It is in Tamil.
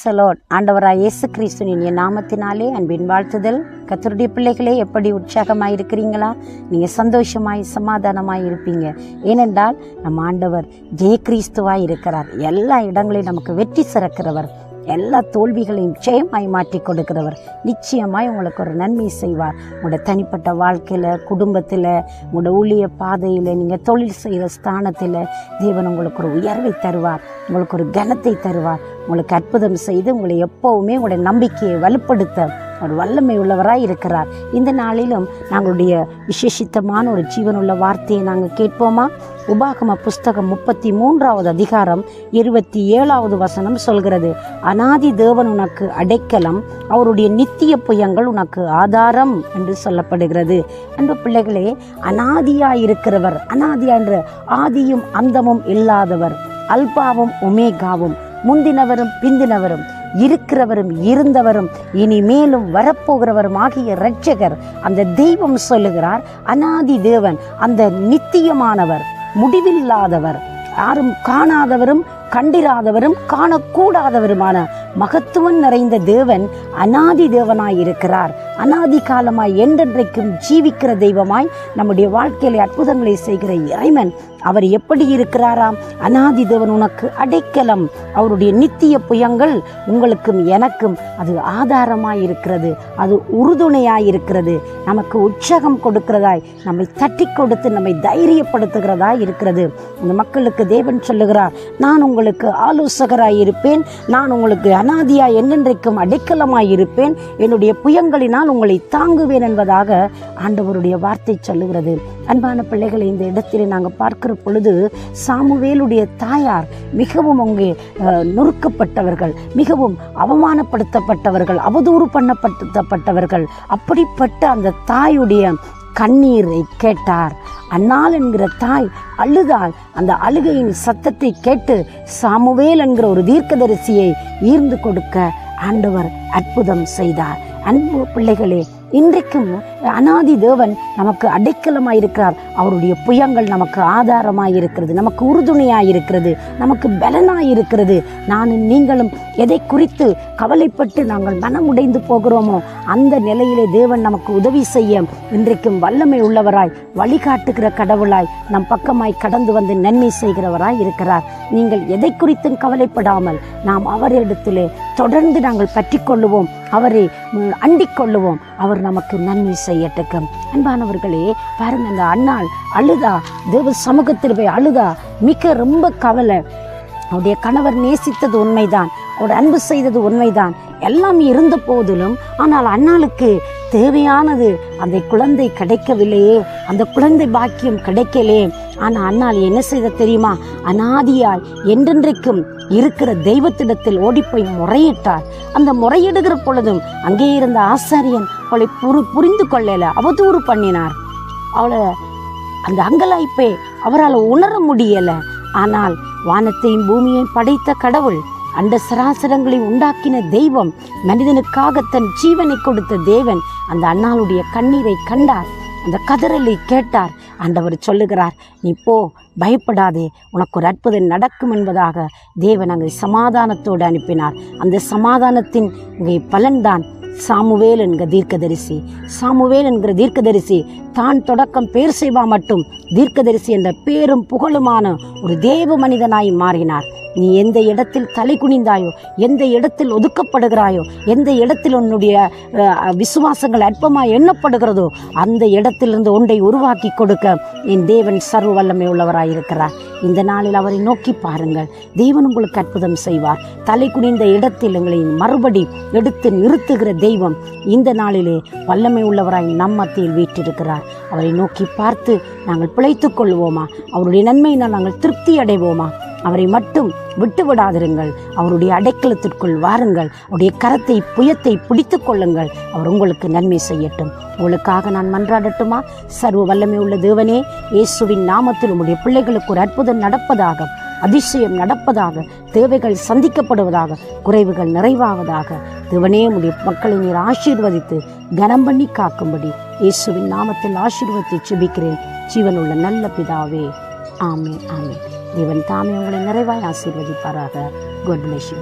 தி லார்ட். ஆண்டவராய் இயேசு கிறிஸ்துவின் என் நாமத்தினாலே அன்பின் வாழ்த்துதல். கர்த்தருடைய பிள்ளைகளே, எப்படி உற்சாகமாய் இருக்கிறீங்களா? நீங்கள் சந்தோஷமாய் சமாதானமாய் இருப்பீங்க. ஏனென்றால் நம்ம ஆண்டவர் ஜெய கிறிஸ்துவாய் இருக்கிறார். எல்லா இடங்களையும் நமக்கு வெற்றி சிறக்கிறவர், எல்லா தோல்விகளையும் ஜெயமாய் மாற்றி கொடுக்கிறவர். நிச்சயமாய் உங்களுக்கு ஒரு நன்மை செய்வார். உங்களோட தனிப்பட்ட வாழ்க்கையில், குடும்பத்தில், உங்களோட ஊழிய பாதையில், நீங்கள் தொழில் செய்கிற ஸ்தானத்தில் தேவன் உங்களுக்கு ஒரு உயர்வை தருவார், உங்களுக்கு ஒரு கனத்தை தருவார், உங்களுக்கு அற்புதம் செய்து உங்களை எப்போவுமே உங்களுடைய நம்பிக்கையை வலுப்படுத்த ஒரு வல்லமை உள்ளவராய் இருக்கிறார். இந்த நாளிலும் நாங்களுடைய விசேஷித்தமான ஒரு ஜீவனுள்ள வார்த்தையை நாங்கள் கேட்போமா? உபாகம புஸ்தகம் 33வது அதிகாரம் 27வது வசனம் சொல்கிறது, அநாதி தேவன் உனக்கு அடைக்கலம், அவருடைய நித்திய புயங்கள் உனக்கு ஆதாரம் என்று சொல்லப்படுகிறது. அன்பு பிள்ளைகளே, அநாதியாய் இருக்கிறவர், அநாதியா என்ற ஆதியும் அந்தமும் இல்லாதவர், அல்பாவும் ஒமேகாவும், முந்தினவரும் பிந்தினவரும், இருக்கிறவரும் இருந்தவரும் இனிமேலும் வரப்போகிறவரும் ஆகிய இரட்சகர் அந்த தெய்வம் சொல்லுகிறார். அநாதி தேவன், அந்த நித்தியமானவர், முடிவில்லாதவர், யாரும் காணாதவரும் கண்டிராதவரும் காணக்கூடாதவருமான மகத்துவம் நிறைந்த தேவன் அநாதி தேவனாய் இருக்கிறார். அநாதி காலமாய் என்றென்றைக்கும் ஜீவிக்கிற தெய்வமாய் நம்முடைய வாழ்க்கையில அற்புதங்களை செய்கிற இறைவன் அவர் எப்படி இருக்கிறாராம்? அநாதி தேவன் உனக்கு அடைக்கலம், அவருடைய நித்திய புயங்கள் உங்களுக்கும் எனக்கும் அது ஆதாரமாய் இருக்கிறது, அது உறுதுணையாய் இருக்கிறது, நமக்கு உற்சாகம் கொடுக்கிறதாய், நம்மை தட்டி கொடுத்து நம்மை தைரியப்படுத்துகிறதாய் இருக்கிறது. இந்த மக்களுக்கு தேவன் சொல்லுகிறார், நான் உங்களுக்கு ஆலோசகராய் இருப்பேன், நான் உங்களுக்கு அநாதியாய் என்றென்றைக்கும் அடைக்கலமாய் இருப்பேன், என்னுடைய புயங்களினால் உங்களை தாங்குவேன் என்பதாக ஆண்டவருடைய வார்த்தை சொல்லுகிறது. அன்பான பிள்ளைகளை, இந்த இடத்தில் நாங்கள் பார்க்கிற பொழுது சாமுவேலுடைய தாயார் மிகவும் அங்கே நொறுக்கப்பட்டவர்கள், மிகவும் அவமானப்படுத்தப்பட்டவர்கள், அவதூறு பண்ணப்பட்டவர்கள். அப்படிப்பட்ட அந்த தாயுடைய கண்ணீரை கேட்டார். அன்னாள் என்கிற தாய் அழுதாள். அந்த அழுகையின் சத்தத்தை கேட்டு சாமுவேல் என்கிற ஒரு தீர்க்கதரிசியை ஈர்ந்து கொடுக்க ஆண்டவர் அற்புதம் செய்தார். அன்பு பிள்ளைகளே, இன்றைக்கும் அநாதி தேவன் நமக்கு அடைக்கலமாயிருக்கிறார். அவருடைய புயங்கள் நமக்கு ஆதாரமாயிருக்கிறது, நமக்கு உறுதுணையாயிருக்கிறது, நமக்கு பலனாயிருக்கிறது. நானும் நீங்களும் எதை குறித்து கவலைப்பட்டு நாங்கள் மனமுடைந்து போகிறோமோ அந்த நிலையிலே தேவன் நமக்கு உதவி செய்ய இன்றைக்கும் வல்லமை உள்ளவராய், வழிகாட்டுகிற கடவுளாய், நம் பக்கமாய் கடந்து வந்து நன்மை செய்கிறவராய் இருக்கிறார். நீங்கள் எதை குறித்தும் கவலைப்படாமல் நாம் அவரிடத்திலே தொடர்ந்து நாங்கள் பற்றி கொள்ளுவோம், அவரை அண்டிக் கொள்ளுவோம், அவர் நமக்கு நன்மை செய்யட்டும். அன்பானவர்களே, பாருங்க, அந்த அன்னாள் அழுதா, தேவ சமூகத்தில் போய் அழுதா, மிக ரொம்ப கவலை. அவருடைய கணவர் நேசித்தது உண்மைதான், அவருடைய அன்பு செய்தது உண்மைதான், எல்லாம் இருந்த போதிலும் ஆனால் அன்னாளுக்கு தேவையானது அந்த குழந்தை கிடைக்கவில்லையே, அந்த குழந்தை பாக்கியம் கிடைக்கலே. ஆனால் அன்னாள் என்ன செய்த தெரியுமா? அநாதியாய் என்றென்றைக்கும் இருக்கிற தெய்வத்திடத்தில் ஓடிப்போய் முறையிட்டார். அந்த முறையிடுகிற பொழுதும் அங்கே இருந்த ஆசாரியன் அவளை புரிந்து கொள்ளல, அவதூறு பண்ணினார். அவளை அந்த அங்கலாய்ப்பை அவரால் உணர முடியல. ஆனால் வானத்தையும் பூமியையும் படைத்த கடவுள், அண்ட சராசரங்களை உண்டாக்கின தெய்வம், மனிதனுக்காக தன் ஜீவனை கொடுத்த தேவன் அந்த அன்னாளுடைய கண்ணீரை கண்டார், அந்த கதறலை கேட்டார். ஆண்டவர் சொல்லுகிறார், நீ போ, பயப்படாதே, உனக்கு ஒரு அற்புதம் நடக்கும் என்பதாக தேவன் அங்கே சமாதானத்தோடு அனுப்பினார். அந்த சமாதானத்தின் பலன்தான் சாமுவேல் என்கிற தீர்க்கதரிசி. சாமுவேல் என்கிற தீர்க்கதரிசி தான் தொடக்கம் பேர் செய்வா மட்டும் தீர்க்கதரிசி என்ற பேரும் புகழுமான ஒரு தேவ மனிதனாய் மாறினார். நீ எந்த இடத்தில் தலை குனிந்தாயோ, எந்த இடத்தில் ஒதுக்கப்படுகிறாயோ, எந்த இடத்தில் உன்னுடைய விசுவாசங்கள் அற்பமாய் எண்ணப்படுகிறதோ அந்த இடத்திலிருந்து ஒன்றை உருவாக்கி கொடுக்க என் தேவன் சர்வ வல்லமை உள்ளவராயிருக்கிறார். இந்த நாளில் அவரை நோக்கி பாருங்கள், தேவன் உங்களுக்கு அற்புதம் செய்வார். தலை குனிந்த இடத்தில் எங்களை மறுபடி எடுத்து நிறுத்துகிற தெய்வம் இந்த நாளிலே வல்லமை உள்ளவராய் நம் மத்தியில் வீற்றிருக்கிறார். அவரை நோக்கி பார்த்து நாங்கள் பிழைத்துக் கொள்வோமா? அவருடைய நன்மையினால் நாங்கள் திருப்தி அடைவோமா? அவரை மட்டும் விட்டு விடாதிருங்கள். அவருடைய அடைக்கலத்திற்குள் வாருங்கள். அவருடைய கரத்தை, புயத்தை பிடித்து கொள்ளுங்கள். அவர் உங்களுக்கு நன்மை செய்யட்டும். உங்களுக்காக நான் மன்றாடட்டுமா? சர்வ வல்லமை உள்ள தேவனே, இயேசுவின் நாமத்தில் உங்களுடைய பிள்ளைகளுக்கு ஒரு அற்புதம் நடப்பதாக, அதிசயம் நடப்பதாக, தேவைகள் சந்திக்கப்படுவதாக, குறைவுகள் நிறைவாவதாக. தேவனே, உடைய மக்களை நீர் ஆசீர்வதித்து கனம் பண்ணி காக்கும்படி இயேசுவின் நாமத்தில் ஆசீர்வதித்து ஜெபிக்கிறேன். ஜீவனுள்ள நல்ல பிதாவே, ஆமென், ஆமென். தேவன் தாமே உங்களை நிறைவாய் ஆசீர்வதிப்பாராக. God bless you.